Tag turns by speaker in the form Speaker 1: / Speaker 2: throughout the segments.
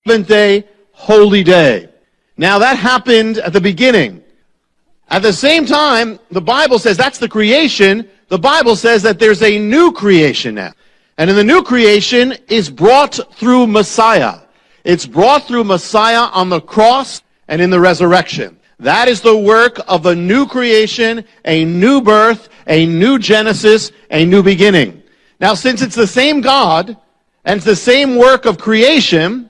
Speaker 1: seventh-day holy day. Now that happened at the beginning. At the same time, the Bible says that's the creation. The Bible says that there's a new creation now. And in the new creation is brought through Messiah. It's brought through Messiah on the cross and in the resurrection. That is the work of a new creation, a new birth, a new Genesis, a new beginning. Now, since it's the same God and it's the same work of creation,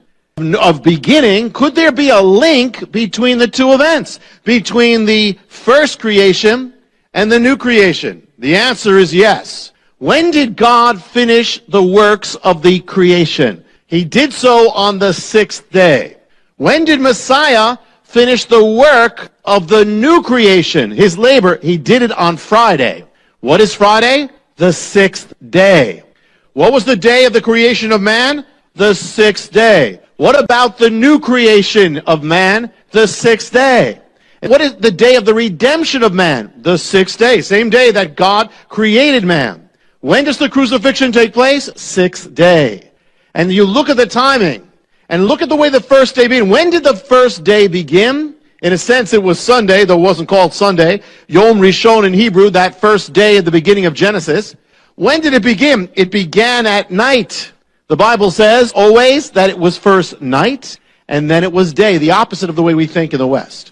Speaker 1: of beginning, could there be a link between the two events, between the first creation and the new creation? The answer is yes. When did God finish the works of the creation? He did so on the sixth day. When did Messiah finish the work of the new creation, his labor? He did it on Friday. What is Friday? The sixth day. What was the day of the creation of man? The sixth day. What about the new creation of man? The sixth day. And what is the day of the redemption of man? The sixth day. Same day that God created man. When does the crucifixion take place? Sixth day. And you look at the timing and look at the way the first day began. When did the first day begin? In a sense, it was Sunday, though it wasn't called Sunday. Yom Rishon in Hebrew, that first day at the beginning of Genesis. When did it begin? It began at night. The Bible says always that it was first night and then it was day, the opposite of the way we think in the West.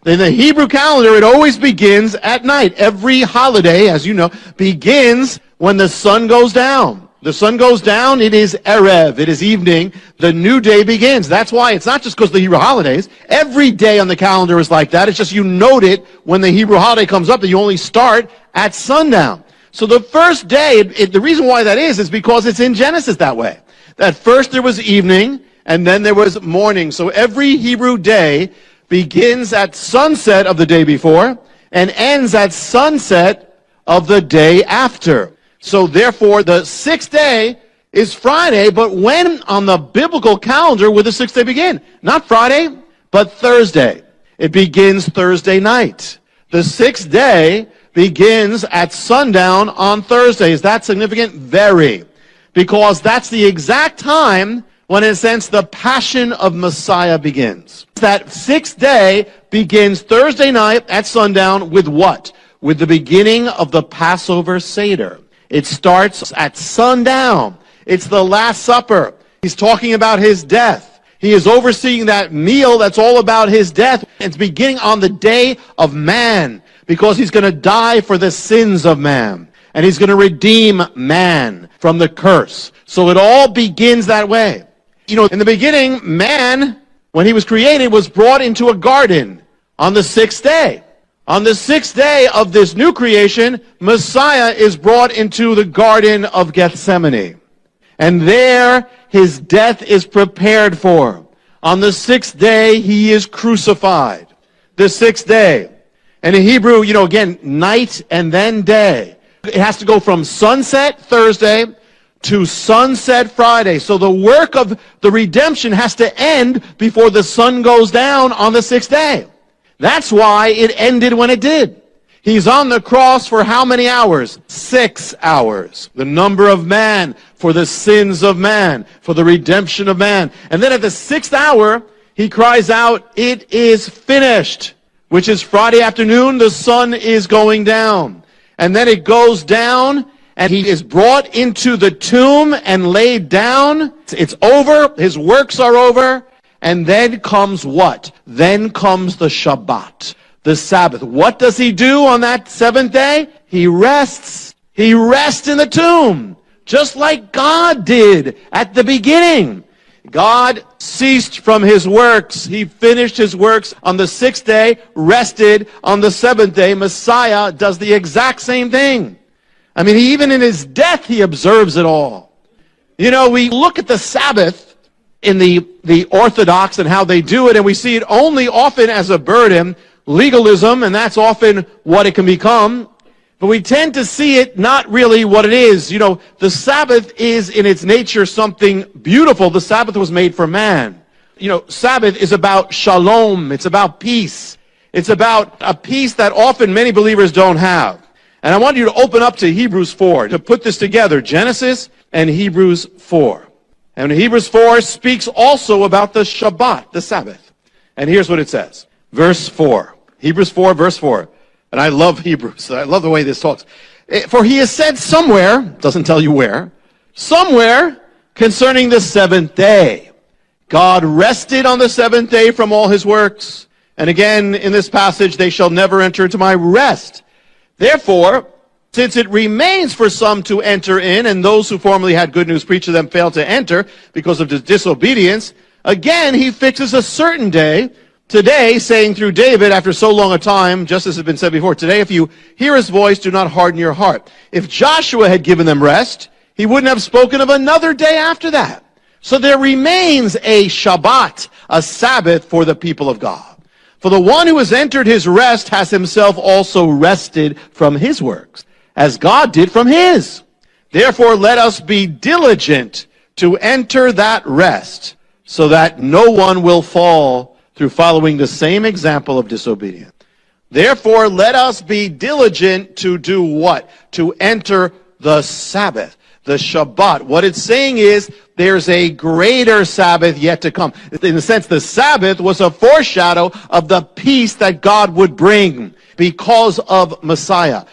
Speaker 1: In the Hebrew calendar, it always begins at night. Every holiday, as you know, begins when the sun goes down. The sun goes down, it is Erev, it is evening, the new day begins. That's why it's not just because of the Hebrew holidays. Every day on the calendar is like that. It's just you note it when the Hebrew holiday comes up that you only start at sundown. So the first day, the reason why that is because it's in Genesis that way. That first there was evening, and then there was morning. So every Hebrew day begins at sunset of the day before, and ends at sunset of the day after. So therefore, the sixth day is Friday, but when on the biblical calendar would the sixth day begin? Not Friday, but Thursday. It begins Thursday night. The sixth day begins at sundown on Thursday. Is that significant? Very. Because that's the exact time when, in a sense, the passion of Messiah begins. That sixth day begins Thursday night at sundown with what? With the beginning of the Passover Seder. It starts at sundown. It's the Last Supper. He's talking about his death. He is overseeing that meal that's all about his death. It's beginning on the day of man, because he's going to die for the sins of man. And he's going to redeem man from the curse. So it all begins that way. You know, in the beginning, man, when he was created, was brought into a garden on the sixth day. On the sixth day of this new creation, Messiah is brought into the Garden of Gethsemane. And there, his death is prepared for. On the sixth day, he is crucified. The sixth day. And in Hebrew, you know, again, night and then day. It has to go from sunset Thursday to sunset Friday. So the work of the redemption has to end before the sun goes down on the sixth day. That's why it ended when it did. He's on the cross for how many hours? 6 hours. The number of man for the sins of man, for the redemption of man. And then at the sixth hour, he cries out, "It is finished," which is Friday afternoon. The sun is going down. And then it goes down, and he is brought into the tomb and laid down. It's over. His works are over. And then comes what? Then comes the Shabbat, the Sabbath. What does he do on that seventh day? He rests. He rests in the tomb, just like God did at the beginning. God ceased from his works. He finished his works on the sixth day, rested on the seventh day. Messiah does the exact same thing. I mean, even in his death, he observes it all. You know, we look at the Sabbath in the Orthodox and how they do it, and we see it only often as a burden, legalism, and that's often what it can become. But we tend to see it not really what it is. You know, the Sabbath is in its nature something beautiful. The Sabbath was made for man. You know, Sabbath is about shalom. It's about peace. It's about a peace that often many believers don't have. And I want you to open up to Hebrews 4 to put this together, Genesis and Hebrews 4. And Hebrews 4 speaks also about the Shabbat, the Sabbath. And here's what it says. Verse 4. Hebrews 4, verse 4. And I love Hebrews. I love the way this talks. For he has said somewhere, doesn't tell you where, somewhere concerning the seventh day. God rested on the seventh day from all his works. And again, in this passage, they shall never enter into my rest. Therefore, since it remains for some to enter in, and those who formerly had good news preached to them failed to enter because of disobedience, again he fixes a certain day, today, saying through David, after so long a time, just as has been said before, today if you hear his voice, do not harden your heart. If Joshua had given them rest, he wouldn't have spoken of another day after that. So there remains a Shabbat, a Sabbath for the people of God. For the one who has entered his rest has himself also rested from his works, as God did from his. Therefore, let us be diligent to enter that rest, so that no one will fall through following the same example of disobedience. Therefore, let us be diligent to do what? To enter the Sabbath, the Shabbat. What it's saying is there's a greater Sabbath yet to come. In a sense, the Sabbath was a foreshadow of the peace that God would bring because of Messiah.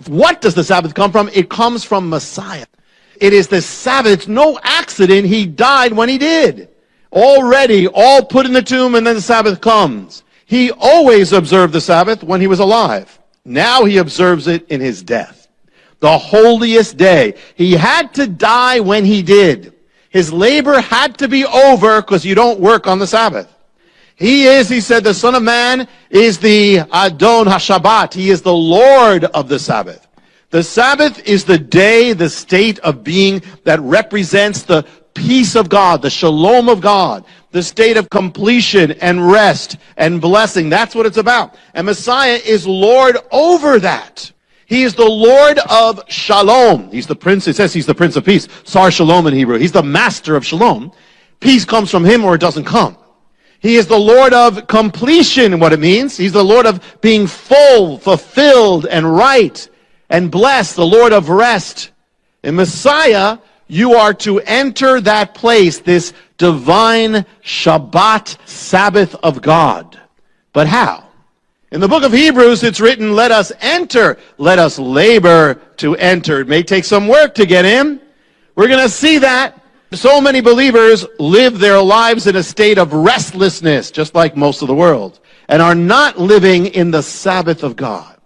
Speaker 1: What does the Sabbath come from? It comes from Messiah. It is the Sabbath. It's no accident he died when he did. Already, all put in the tomb, and then the Sabbath comes. He always observed the Sabbath when he was alive. Now he observes it in his death. The holiest day. He had to die when he did. His labor had to be over because you don't work on the Sabbath. He said, the Son of Man is the Adon HaShabbat. He is the Lord of the Sabbath. The Sabbath is the day, the state of being that represents the peace of God, the shalom of God, the state of completion and rest and blessing. That's what it's about. And Messiah is Lord over that. He is the Lord of Shalom. He's the Prince. It says he's the Prince of Peace. Sar Shalom in Hebrew. He's the Master of Shalom. Peace comes from him or it doesn't come. He is the Lord of completion, what it means. He's the Lord of being full, fulfilled, and right, and blessed, the Lord of rest. In Messiah, you are to enter that place, this divine Shabbat, Sabbath of God. But how? In the book of Hebrews, it's written, let us enter, let us labor to enter. It may take some work to get in. We're going to see that. So many believers live their lives in a state of restlessness, just like most of the world, and are not living in the Sabbath of God.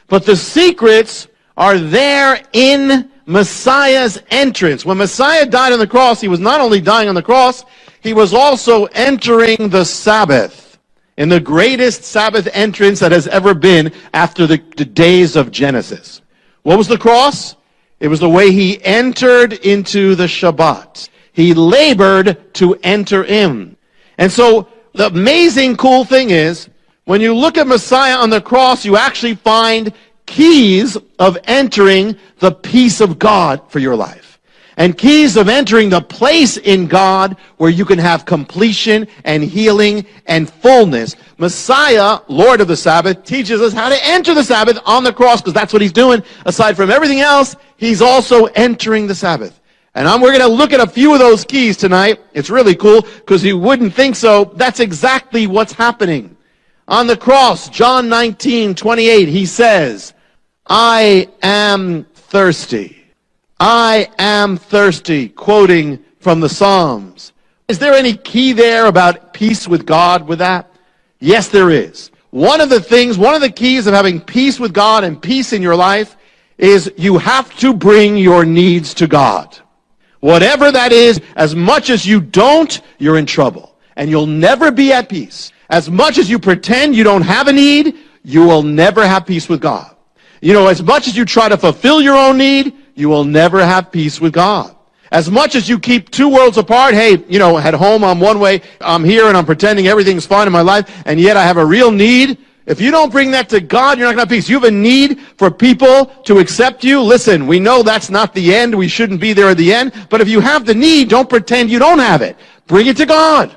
Speaker 1: But the secrets are there in Messiah's entrance. When Messiah died on the cross, he was not only dying on the cross, he was also entering the Sabbath in the greatest Sabbath entrance that has ever been after the days of Genesis. What was the cross? It was the way he entered into the Shabbat. He labored to enter in. And so the amazing cool thing is, when you look at Messiah on the cross, you actually find keys of entering the peace of God for your life. And keys of entering the place in God where you can have completion and healing and fullness. Messiah, Lord of the Sabbath, teaches us how to enter the Sabbath on the cross, because that's what he's doing. Aside from everything else, he's also entering the Sabbath. And we're going to look at a few of those keys tonight. It's really cool because you wouldn't think so. That's exactly what's happening. On the cross, John 19:28, he says, I am thirsty. I am thirsty, quoting from the Psalms. Is there any key there about peace with God with that? Yes, there is. One of the keys of having peace with God and peace in your life is you have to bring your needs to God. Whatever that is, as much as you don't, you're in trouble. And you'll never be at peace. As much as you pretend you don't have a need, you will never have peace with God. You know, as much as you try to fulfill your own need, you will never have peace with God. As much as you keep two worlds apart, hey, you know, at home I'm one way, I'm here and I'm pretending everything's fine in my life, and yet I have a real need. If you don't bring that to God, you're not going to have peace. You have a need for people to accept you. Listen, we know that's not the end. We shouldn't be there at the end. But if you have the need, don't pretend you don't have it. Bring it to God.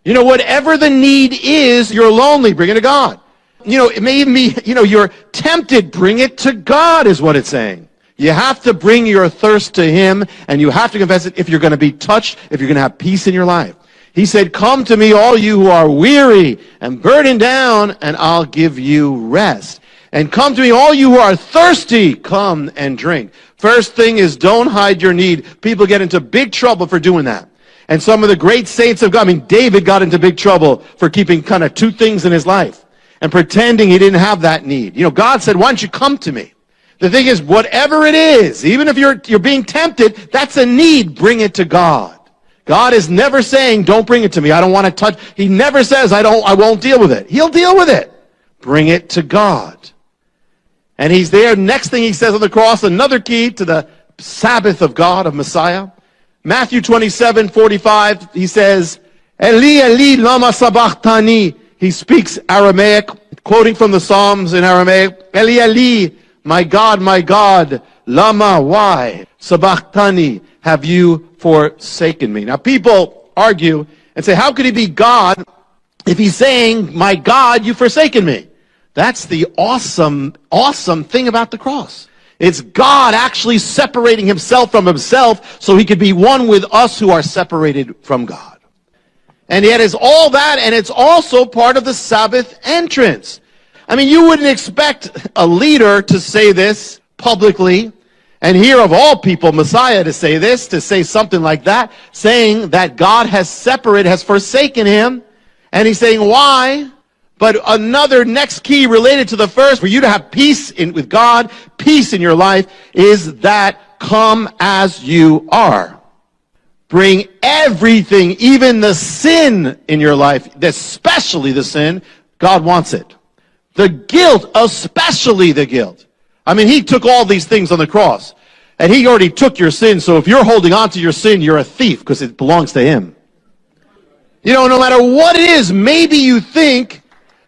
Speaker 1: You know, whatever the need is, you're lonely, bring it to God. You know, it may even be, you know, you're tempted, bring it to God is what it's saying. You have to bring your thirst to him, and you have to confess it if you're going to be touched, if you're going to have peace in your life. He said, come to me, all you who are weary and burdened down, and I'll give you rest. And come to me, all you who are thirsty, come and drink. First thing is, don't hide your need. People get into big trouble for doing that. And some of the great saints of God, David got into big trouble for keeping kind of two things in his life and pretending he didn't have that need. God said, why don't you come to me? The thing is, whatever it is, even if you're being tempted, that's a need, bring it to God. God is never saying, don't bring it to me, I don't want to touch. He never says, I won't deal with it. He'll deal with it. Bring it to God. And he's there. Next thing he says on the cross, another key to the Sabbath of God, of Messiah. Matthew 27:45, he says, Eli, Eli, lama sabachthani. He speaks Aramaic, quoting from the Psalms in Aramaic. Eli, Eli, my God, lama, why? Sabachthani, have you forsaken me? Now people argue and say, how could he be God if he's saying, my God, you've forsaken me? That's the awesome thing about the cross. It's God actually separating himself from himself so he could be one with us who are separated from God. And yet it's all that, and it's also part of the Sabbath entrance. You wouldn't expect a leader to say this publicly, and here of all people, Messiah to say this, to say something like that, saying that God has forsaken him, and he's saying, why? But another next key related to the first, for you to have peace with God, peace in your life, is that come as you are. Bring everything, even the sin in your life, especially the sin, God wants it. The guilt, especially the guilt. He took all these things on the cross, and he already took your sin, so if you're holding on to your sin, you're a thief, because it belongs to him. No matter what it is, maybe you think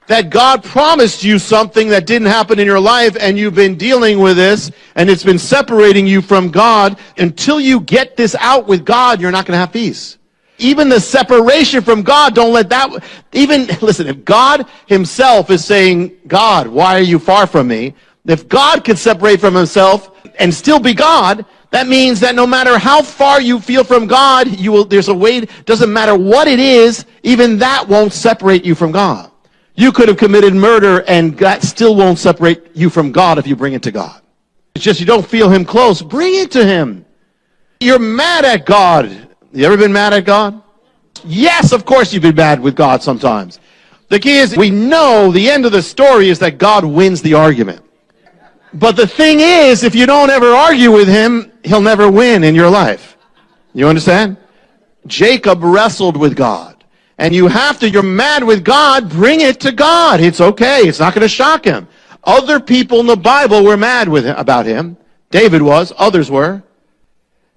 Speaker 1: that God promised you something that didn't happen in your life, and you've been dealing with this, and it's been separating you from God. Until you get this out with God, you're not going to have peace. Even the separation from God, don't let that, listen, if God himself is saying, God, why are you far from me? If God could separate from himself and still be God, that means that no matter how far you feel from God, there's a way, doesn't matter what it is, even that won't separate you from God. You could have committed murder, and that still won't separate you from God if you bring it to God. It's just you don't feel him close. Bring it to him. You're mad at God. You ever been mad at God? Yes, of course you've been mad with God sometimes. The key is, we know the end of the story is that God wins the argument. But the thing is, if you don't ever argue with him, he'll never win in your life. You understand? Jacob wrestled with God. And you're mad with God, bring it to God. It's okay. It's not going to shock him. Other people in the Bible were mad about him. David was. Others were.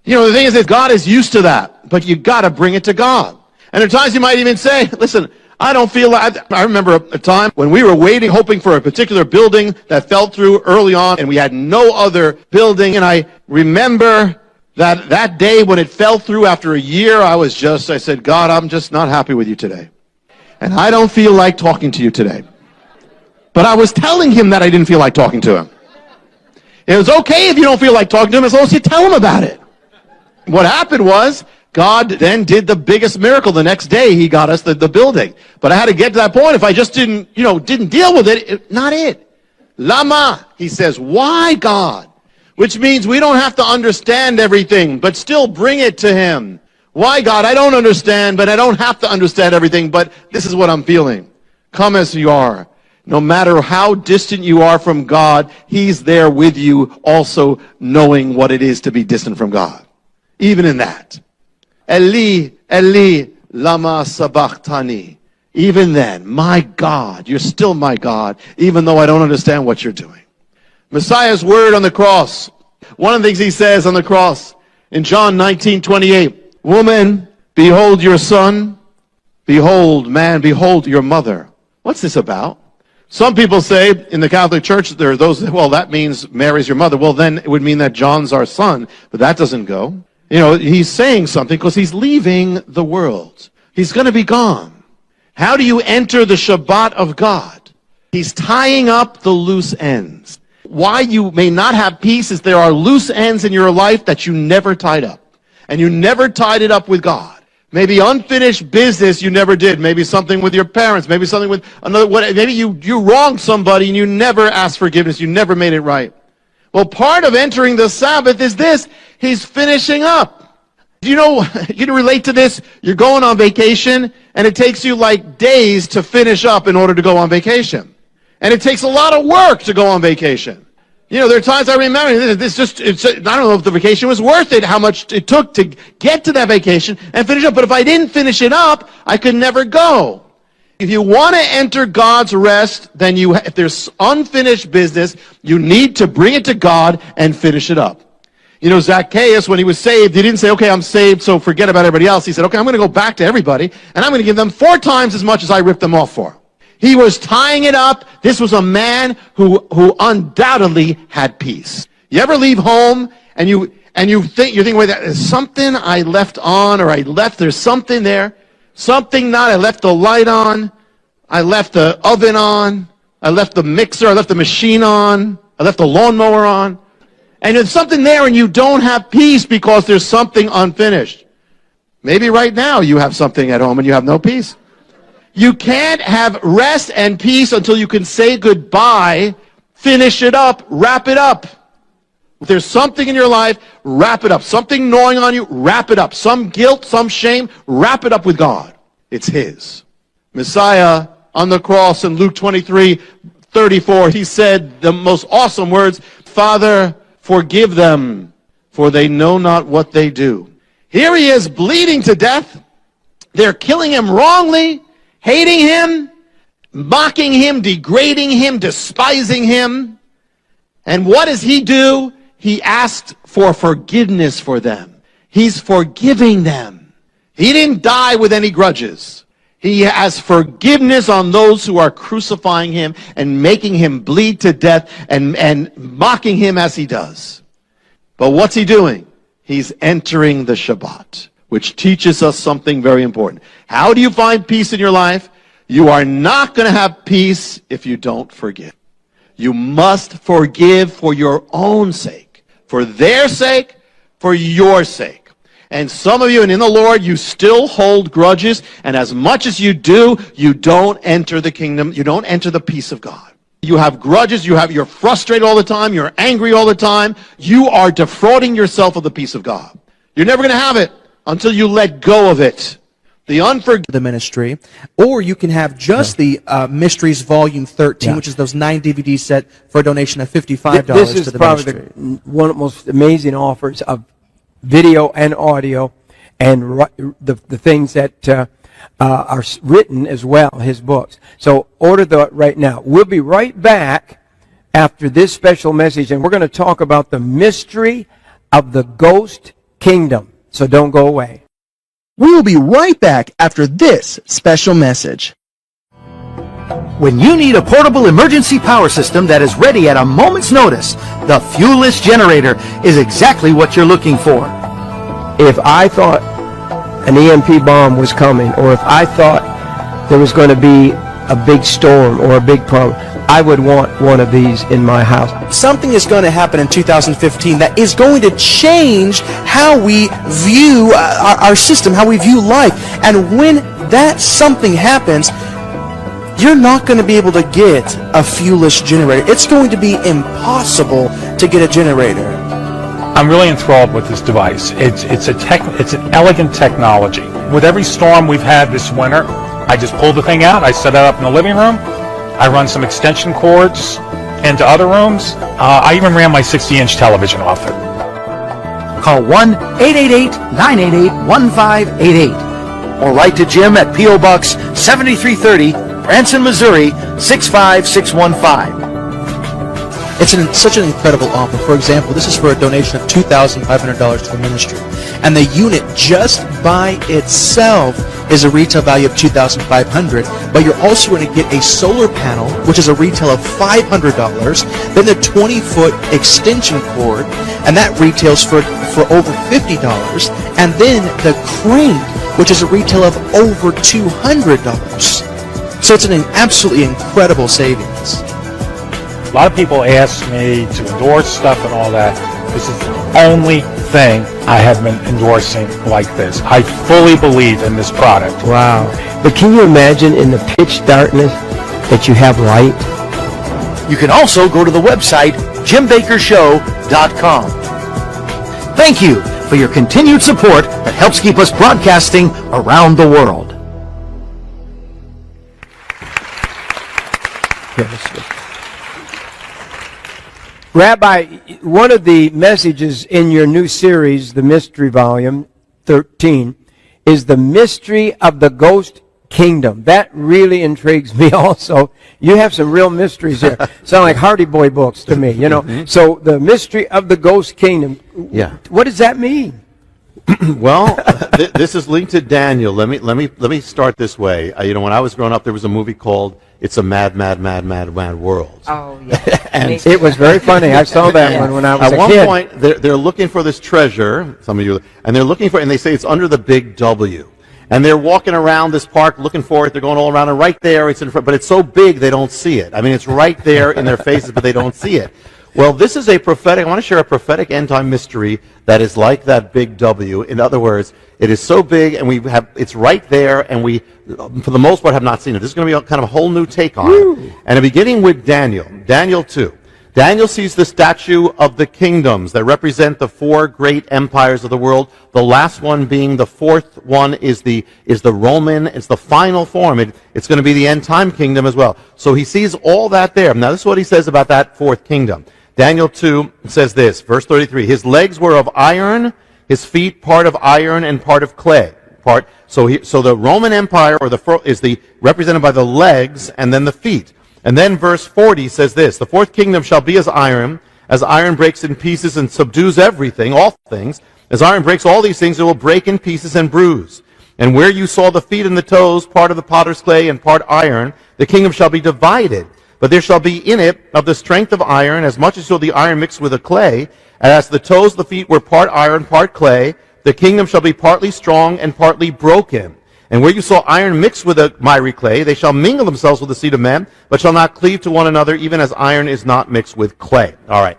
Speaker 1: The thing is that God is used to that. But you got to bring it to God. And at times you might even say, listen, I don't feel like, I remember a time when we were waiting, hoping for a particular building that fell through early on, and we had no other building. And I remember that day when it fell through after a year, I said, God, I'm just not happy with you today. And I don't feel like talking to you today. But I was telling him that I didn't feel like talking to him. It was okay if you don't feel like talking to him as long as you tell him about it. What happened was, God then did the biggest miracle. The next day, he got us the building. But I had to get to that point. If I just didn't deal with it, not it. Lama, he says, why, God? Which means we don't have to understand everything, but still bring it to him. Why, God? I don't understand, but I don't have to understand everything, but this is what I'm feeling. Come as you are. No matter how distant you are from God, he's there with you, also knowing what it is to be distant from God. Even in that. Eli, Eli, lama sabachthani. Even then, my God, you're still my God, even though I don't understand what you're doing. Messiah's word on the cross. One of the things he says on the cross in John 19:28, woman, behold your son. Behold, man, behold your mother. What's this about? Some people say in the Catholic Church, there are those, that means Mary's your mother. Well, then it would mean that John's our son, but that doesn't go. He's saying something because he's leaving the world. He's going to be gone. How do you enter the Shabbat of God? He's tying up the loose ends. why you may not have peace is there are loose ends in your life that you never tied up. And you never tied it up with God. Maybe unfinished business you never did. Maybe something with your parents. Maybe something with another. Maybe you wronged somebody and you never asked forgiveness. You never made it right. Well, part of entering the Sabbath is this. He's finishing up. You know, you can relate to this. You're going on vacation and it takes you like days to finish up in order to go on vacation. And it takes a lot of work to go on vacation. You know, there are times I remember, I don't know if the vacation was worth it, how much it took to get to that vacation and finish up. But if I didn't finish it up, I could never go. If you want to enter God's rest, then if there's unfinished business, you need to bring it to God and finish it up. You know, Zacchaeus, when he was saved, he didn't say, okay, I'm saved, so forget about everybody else. He said, okay, I'm going to go back to everybody, and I'm going to give them 4 times as much as I ripped them off for. He was tying it up. This was a man who undoubtedly had peace. You ever leave home and you're thinking, wait, there's something I left on, or there's something there. Something not, I left the light on. I left the oven on. I left the mixer. I left the machine on. I left the lawnmower on. And there's something there and you don't have peace because there's something unfinished. Maybe right now you have something at home and you have no peace. You can't have rest and peace until you can say goodbye, finish it up, wrap it up. If there's something in your life, wrap it up. Something gnawing on you, wrap it up. Some guilt, some shame, wrap it up with God. It's His. Messiah on the cross in Luke 23:34, He said the most awesome words, Father, forgive them, for they know not what they do. Here He is bleeding to death. They're killing Him wrongly. Hating Him, mocking Him, degrading Him, despising Him. And what does He do? He asked for forgiveness for them. He's forgiving them. He didn't die with any grudges. He has forgiveness on those who are crucifying Him and making Him bleed to death and mocking Him as He does. But what's He doing? He's entering the Shabbat, which teaches us something very important. How do you find peace in your life? You are not going to have peace if you don't forgive. You must forgive for your own sake, for their sake, for your sake. And some of you, and in the Lord, you still hold grudges, and as much as you do, you don't enter the kingdom, you don't enter the peace of God. You have grudges, you're frustrated all the time, you're angry all the time, you are defrauding yourself of the peace of God. You're never going to have it until you let go of it. The
Speaker 2: ministry, or you can have just the Mysteries Volume 13, which is those 9 DVD set for a donation of $55 to the ministry.
Speaker 3: This is probably one of the most amazing offers of video and audio, and the things that are written as well, his books. So order that right now. We'll be right back after this special message, and we're going to talk about the mystery of the ghost kingdom. So don't go away.
Speaker 4: We will be right back after this special message.
Speaker 5: When you need a portable emergency power system that is ready at a moment's notice, the fuelless generator is exactly what you're looking for.
Speaker 3: If I thought an EMP bomb was coming, or if I thought there was going to be a big storm or a big problem, I would want one of these in my house.
Speaker 2: Something is going to happen in 2015 that is going to change how we view our system, how we view life. And when that something happens, you're not going to be able to get a fuelless generator. It's going to be impossible to get a generator.
Speaker 6: I'm really enthralled with this device. It's an elegant technology. With every storm we've had this winter, I just pull the thing out, I set it up in the living room, I run some extension cords into other rooms. I even ran my 60-inch television off it.
Speaker 5: Call 1-888-988-1588 or write to Jim at P.O. Box 7330, Branson, Missouri 65615.
Speaker 2: It's such an incredible offer. For example, this is for a donation of $2,500 to the ministry. And the unit just by itself is a retail value of $2,500, but you're also going to get a solar panel, which is a retail of $500, then the 20-foot extension cord, and that retails for over $50, and then the crane, which is a retail of over $200. So it's an absolutely incredible savings.
Speaker 6: A lot of people ask me to endorse stuff and all that. This is the only thing I have been endorsing like this. I fully believe in this product.
Speaker 3: Wow. But can you imagine in the pitch darkness that you have light?
Speaker 5: You can also go to the website JimBakkerShow.com. Thank you for your continued support that helps keep us broadcasting around the world.
Speaker 3: Rabbi, one of the messages in your new series, the Mystery Volume 13, is the mystery of the ghost kingdom. That really intrigues me also. You have some real mysteries there. Sound like Hardy Boy books to me, you know. Mm-hmm. So the mystery of the ghost kingdom.
Speaker 1: Yeah.
Speaker 3: What does that mean?
Speaker 1: Well, this is linked to Daniel. Let me start this way. When I was growing up, there was a movie called "It's a Mad, Mad, Mad, Mad, Mad World."
Speaker 7: Oh yeah,
Speaker 1: and
Speaker 3: it was very funny. I saw that one when I was a kid.
Speaker 1: At one point, they're looking for this treasure. Some of you, and they're looking for, and they say it's under the big W. And they're walking around this park looking for it. They're going all around, and right there, it's in front. But it's so big they don't see it. I mean, it's right there in their faces, but they don't see it. Well, this is a prophetic. I want to share a prophetic end-time mystery that is like that big W. In other words, it is so big, and it's right there, and we, for the most part, have not seen it. This is going to be kind of a whole new take on it. And beginning with Daniel 2. Daniel sees the statue of the kingdoms that represent the four great empires of the world. The last one being the fourth one is the Roman. It's the final form. It's going to be the end time kingdom as well. So he sees all that there. Now this is what he says about that fourth kingdom. Daniel 2 says this, verse 33. His legs were of iron, his feet part of iron and part of clay. So the Roman Empire is represented by the legs and then the feet. And then verse 40 says this, the fourth kingdom shall be as iron breaks in pieces and subdues everything, all things. As iron breaks all these things, it will break in pieces and bruise. And where you saw the feet and the toes, part of the potter's clay and part iron, the kingdom shall be divided. But there shall be in it of the strength of iron, as much as shall the iron mixed with the clay. And as the toes, the feet were part iron, part clay, the kingdom shall be partly strong and partly broken. And where you saw iron mixed with the miry clay, they shall mingle themselves with the seed of men, but shall not cleave to one another, even as iron is not mixed with clay. All right.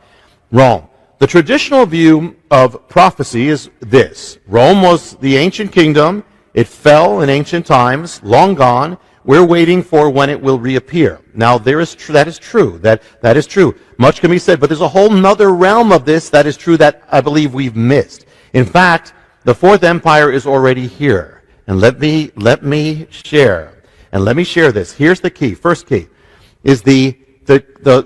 Speaker 1: Rome. The traditional view of prophecy is this. Rome was the ancient kingdom. It fell in ancient times, long gone. We're waiting for when it will reappear. Now, that is true. That is true. Much can be said, but there's a whole nother realm of this that is true that I believe we've missed. In fact, the fourth empire is already here. And let me share this. Here's the key. First key is the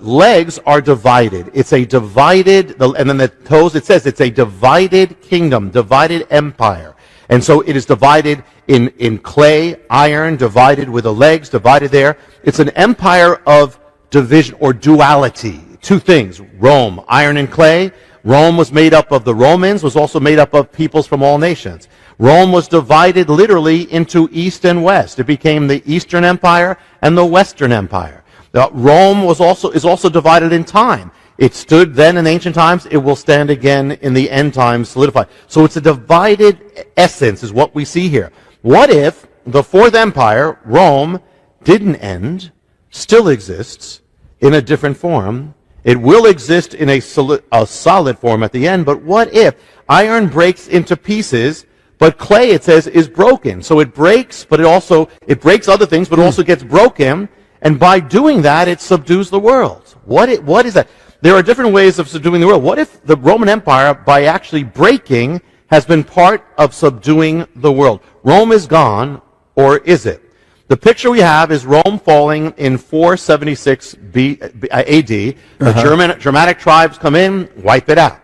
Speaker 1: legs are divided. It's a divided, and then the toes, it says it's a divided kingdom, divided empire. And so it is divided in clay, iron, divided with the legs, divided there. It's an empire of division or duality. Two things, Rome, iron and clay. Rome was made up of the Romans, was also made up of peoples from all nations. Rome was divided literally into east and west. It became the Eastern Empire and the Western Empire. Rome is also divided in time. It stood then in ancient times. It will stand again in the end times, solidified. So it's a divided essence is what we see here. What if the fourth empire, Rome, didn't end, still exists in a different form? It will exist in a solid form at the end, but what if iron breaks into pieces, but clay, it says, is broken? So it breaks, but it breaks other things, but it also gets broken, and by doing that, it subdues the world. What is that? There are different ways of subduing the world. What if the Roman Empire, by actually breaking, has been part of subduing the world? Rome is gone, or is it? The picture we have is Rome falling in 476 AD. The Germanic tribes come in, wipe it out.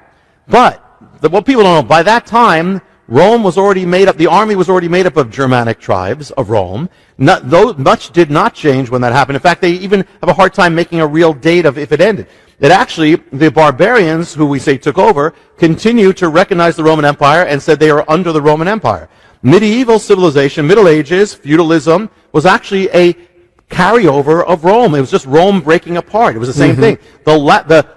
Speaker 1: But what people don't know, by that time, Rome was already made up, the army was already made up of Germanic tribes of Rome. Much did not change when that happened. In fact, they even have a hard time making a real date of if it ended. It actually, the barbarians, who we say took over, continue to recognize the Roman Empire and said they are under the Roman Empire. Medieval civilization, Middle Ages, feudalism, was actually a carryover of Rome. It was just Rome breaking apart. It was the same thing. The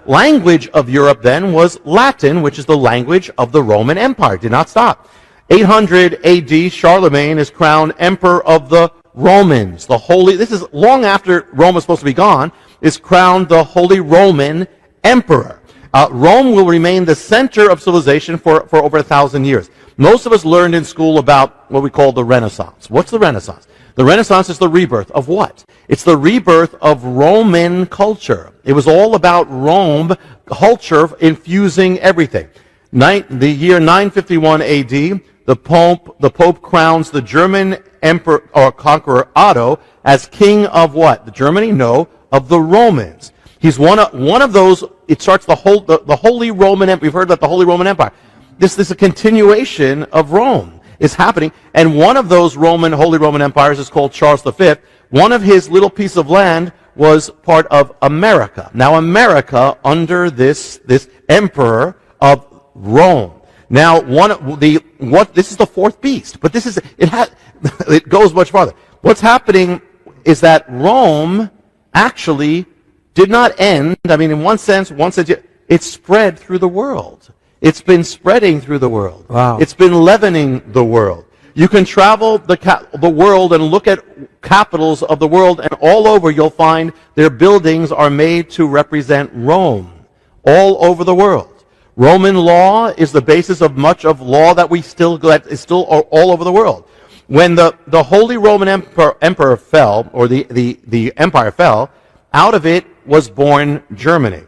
Speaker 1: language of Europe then was Latin, which is the language of the Roman Empire. It did not stop. 800 AD, Charlemagne is crowned emperor of the Romans. This is long after Rome was supposed to be gone.
Speaker 7: is crowned the Holy Roman Emperor. Rome will remain the center of civilization for over 1,000 years. Most of us learned in school about what we call the Renaissance. What's the Renaissance? The Renaissance is the rebirth of what? It's the rebirth of Roman culture. It was all about Rome culture infusing everything. The year 951 AD, the Pope crowns the German emperor or conqueror Otto as king of what? The Germany? No, of the Romans. He's one of those. It starts the Holy Roman Empire. We've heard about the Holy Roman Empire. This is a continuation of Rome is happening, and one of those Holy Roman empires is called Charles V. One of his little piece of land was part of America. Now, America under this emperor of Rome. Now, this is the fourth beast, but it goes much farther. What's happening is that Rome actually did not end. I mean, in one sense, it spread through the world. It's been spreading through the world.
Speaker 3: Wow.
Speaker 7: It's been leavening the world. You can travel the world and look at capitals of the world, and all over you'll find their buildings are made to represent Rome. All over the world. Roman law is the basis of much of law that is still all over the world. When the Holy Roman Emperor fell, or the empire fell, out of it was born Germany.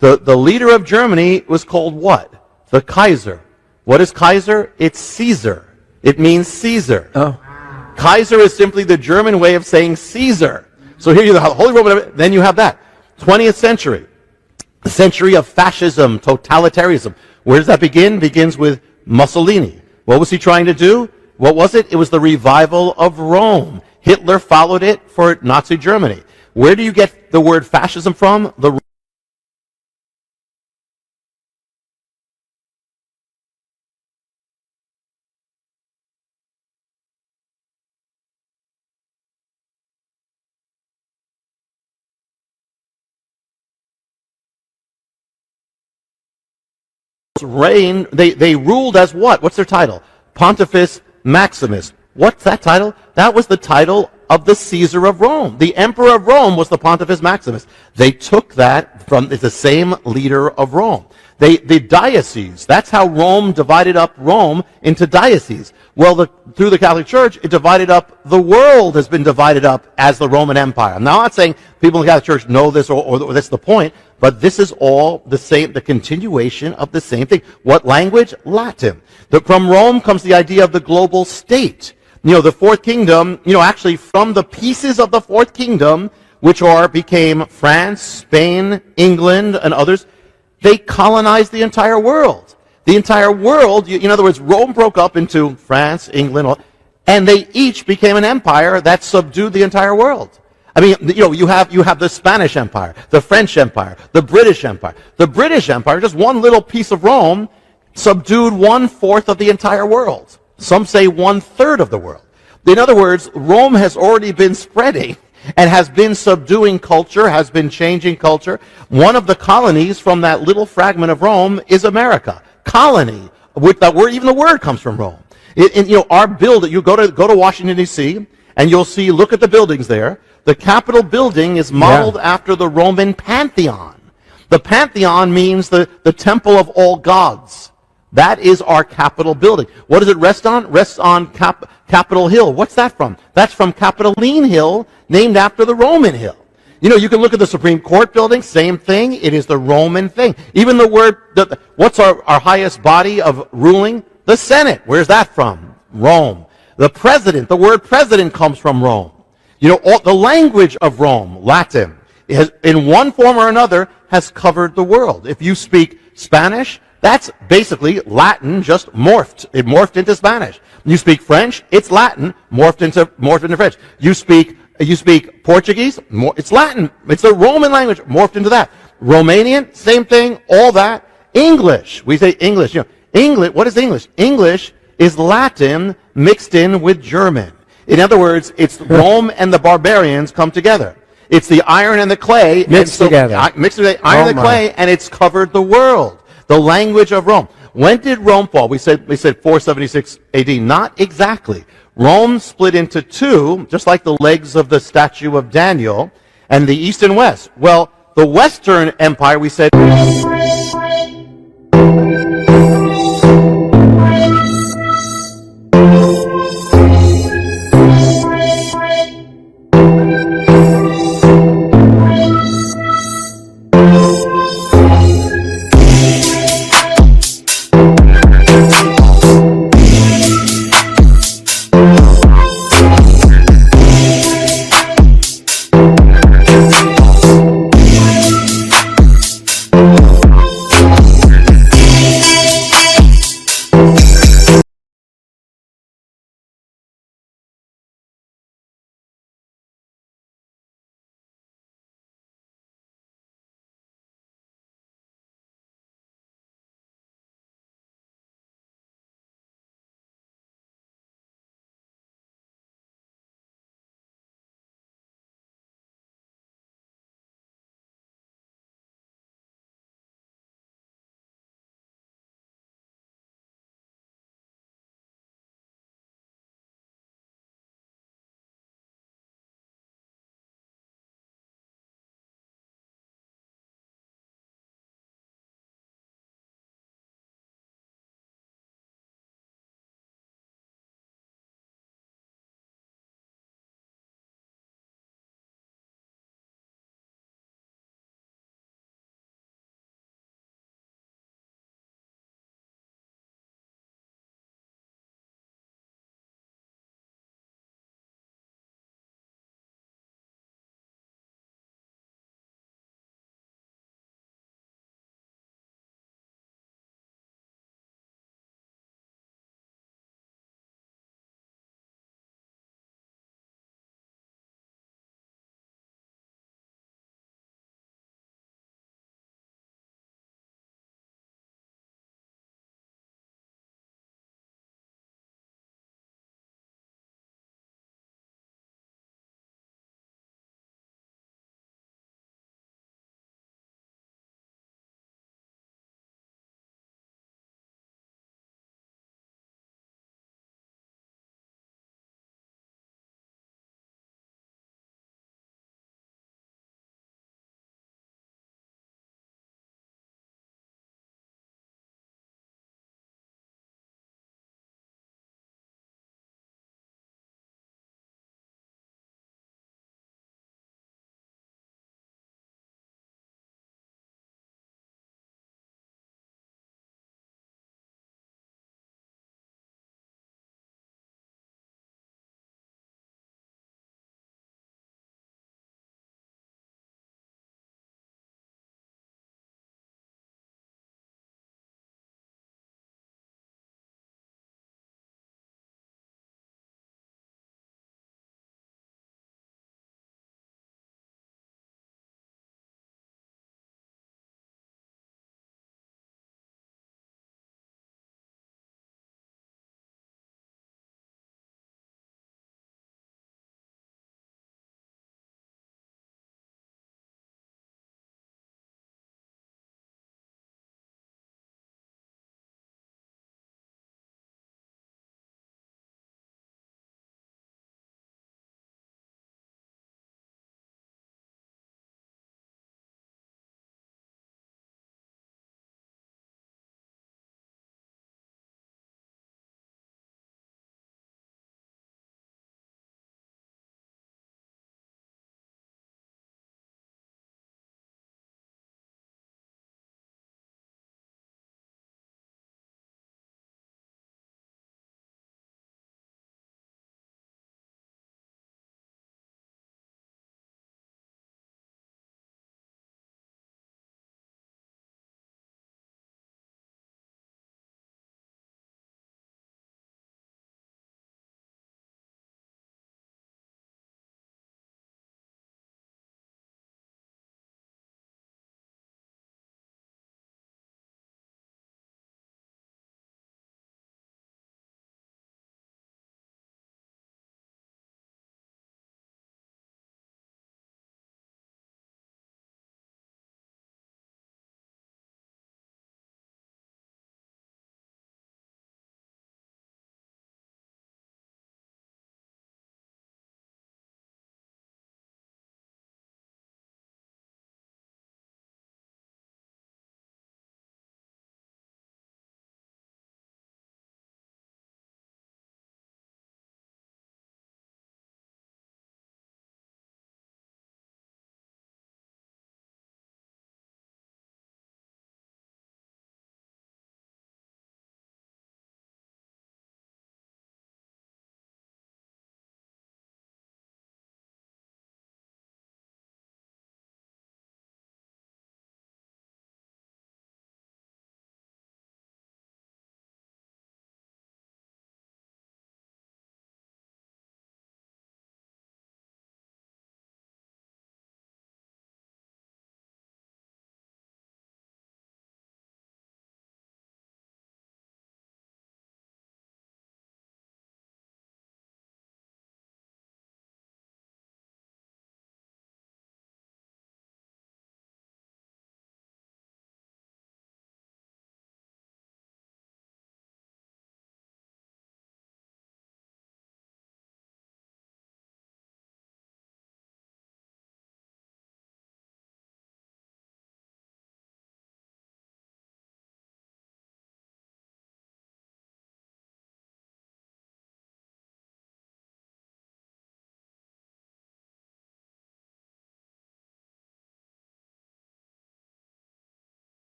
Speaker 7: The leader of Germany was called what? The Kaiser. What is Kaiser? It's Caesar. It means Caesar.
Speaker 3: Oh.
Speaker 7: Kaiser is simply the German way of saying Caesar. So here you have the Holy Roman, then you have that. 20th century. The century of fascism, totalitarianism. Where does that begin? Begins with Mussolini. What was he trying to do? What was it? It was the revival of Rome. Hitler followed it for Nazi Germany. Where do you get the word fascism from? The reign, they ruled as what? What's their title? Pontifex Maximus. What's that title? That was the title of the Caesar of Rome. The emperor of Rome was the Pontifex Maximus. They took that from the same leader of Rome. The diocese, that's how Rome divided up Rome into dioceses. Well, through the Catholic Church, it divided up, the world has been divided up as the Roman Empire. I'm not saying people in the Catholic Church know this or that's the point, but this is all the same, the continuation of the same thing. What language? Latin. From Rome comes the idea of the global state. The fourth kingdom, actually from the pieces of the fourth kingdom, which became France, Spain, England, and others, they colonized the entire world. The entire world, in other words, Rome broke up into France, England, and they each became an empire that subdued the entire world. I mean, you have the Spanish Empire, the French Empire, the British Empire. The British Empire, just one little piece of Rome, subdued 1/4 of the entire world. Some say 1/3 of the world. In other words, Rome has already been spreading and has been subduing culture, has been changing culture. One of the colonies from that little fragment of Rome is America. Colony, with that word, even the word comes from Rome. Our building, you go to Washington, D.C., and you'll see, look at the buildings there. The Capitol building is modeled after the Roman Pantheon. The Pantheon means the temple of all gods. That is our Capitol building. What does it rest on? Rests on Capitol Hill. What's that from? That's from Capitoline Hill, named after the Roman hill. You can look at the Supreme Court building, same thing. It is the Roman thing. Even the word, what's our highest body of ruling? The Senate. Where's that from? Rome. The president, the word president comes from Rome. The language of Rome, Latin, in one form or another, has covered the world. If you speak Spanish, that's basically Latin just morphed. It morphed into Spanish. You speak French, it's Latin, morphed into French. You speak Portuguese, it's Latin. It's the Roman language, morphed into that. Romanian, same thing, all that. English, we say English. English, what is English? English is Latin mixed in with German. In other words, it's Rome and the barbarians come together. It's the iron and the clay.
Speaker 3: Mixed together.
Speaker 7: Mixed together, iron and the clay, and it's covered the world. The language of Rome. When did Rome fall? We said 476 AD. Not exactly. Rome split into two, just like the legs of the statue of Daniel. and the East and West. Well, the Western Empire, we said...